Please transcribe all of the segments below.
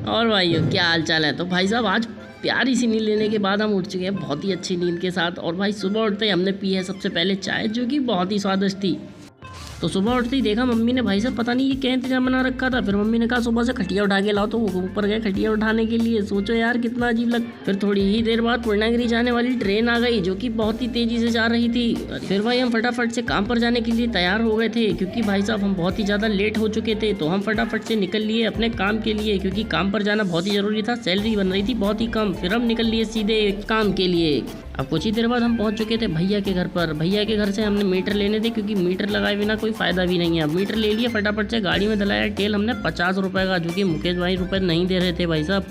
और भाइयों क्या हाल चाल है। तो भाई साहब आज प्यारी सी नींद लेने के बाद हम उठ चुके हैं बहुत ही अच्छी नींद के साथ। और भाई सुबह उठते ही हमने पी है सबसे पहले चाय, जो कि बहुत ही स्वादिष्ट थी। तो सुबह उठते ही देखा मम्मी ने भाई साहब पता नहीं ये क्या इंतजाम बना रखा था। फिर मम्मी ने कहा सुबह से खटिया उठा के लाओ, तो वो ऊपर गए खटिया उठाने के लिए। सोचो यार कितना अजीब लग। फिर थोड़ी ही देर बाद पूर्णागिरी जाने वाली ट्रेन आ गई, जो कि बहुत ही तेजी से जा रही थी। फिर भाई हम फटाफट से काम पर जाने के लिए तैयार हो गए थे, क्योंकि भाई साहब हम बहुत ही ज़्यादा लेट हो चुके थे। तो हम फटाफट से निकल लिए अपने काम के लिए, क्योंकि काम पर जाना बहुत ही ज़रूरी था। सैलरी बन रही थी बहुत ही कम। फिर हम निकल लिए सीधे काम के लिए। अब कुछ ही देर बाद हम पहुंच चुके थे भैया के घर पर। भैया के घर से हमने मीटर लेने थे, क्योंकि मीटर लगाए बिना कोई फ़ायदा भी नहीं है। अब मीटर ले लिए, फटाफट से गाड़ी में डलाया तेल हमने 50 रुपये का, जो कि मुकेश भाई रुपये नहीं दे रहे थे भाई साहब।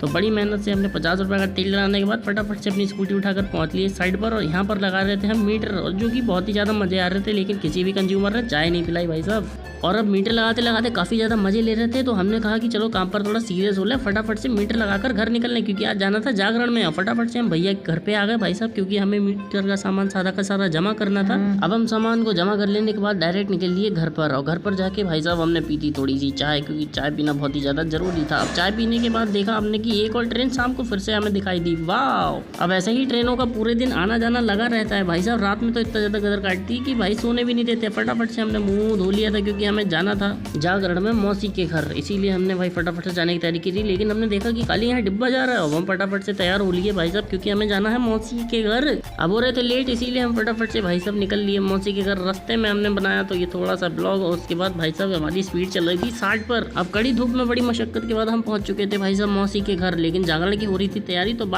तो बड़ी मेहनत से हमने 50 रुपये का तेल डलाने के बाद फटाफट से अपनी स्कूटी उठाकर पहुंच लिए साइड पर। और यहाँ पर लगा रहे थे हम मीटर, और जो कि बहुत ही ज़्यादा मज़े आ रहे थे। लेकिन किसी भी कंज्यूमर ने चाय नहीं पिलाई भाई साहब। और अब मीटर लगाते लगाते काफ़ी ज़्यादा मज़े ले रहे थे। तो हमने कहा कि चलो काम पर थोड़ा सीरियस हो ले, फटाफट से मीटर लगाकर घर निकलने, क्योंकि आज जाना था जागरण में। फटाफट से हम भैया के घर पे आ गए भाई साहब, क्योंकि हमें मीटर का सामान सारा का सारा जमा करना था। अब हम सामान को जमा कर लेने के बाद डायरेक्ट निकल लिए घर पर। और घर पर जाके भाई साहब हमने पी थी थोड़ी सी चाय, क्योंकि चाय पीना बहुत ही ज़्यादा जरूरी था। अब चाय पीने के बाद देखा हमने कि एक और ट्रेन शाम को फिर से हमें दिखाई दी। वाह! अब ऐसे ही ट्रेनों का पूरे दिन आना जाना लगा रहता है भाई साहब। रात में तो इतना ज़्यादा गदर काटती कि भाई सोने भी नहीं देते। फटाफट से हमने मुंह धो लिया था, क्योंकि हमें जाना था जागरण में मौसी के घर। इसीलिए हमने भाई फटाफट से जाने की तैयारी की थी। लेकिन हमने देखा कि खाली यहाँ डिब्बा जा रहा है। अब हम फटाफट से तैयार हो लिए भाई साहब, क्योंकि हमें जाना है मौसी के घर। अब हो रहे थे लेट, इसीलिए हम फटाफट से भाई साहब निकल लिए मौसी के घर। रास्ते में हमने बनाया तो ये थोड़ा सा ब्लॉग, और उसके बाद भाई साहब हमारी स्पीड चल रही थी 60 पर। अब कड़ी धूप में बड़ी मशक्कत के बाद हम पहुंच चुके थे भाई साहब मौसी के घर। लेकिन जागरण की हो रही थी तैयारी, तो बात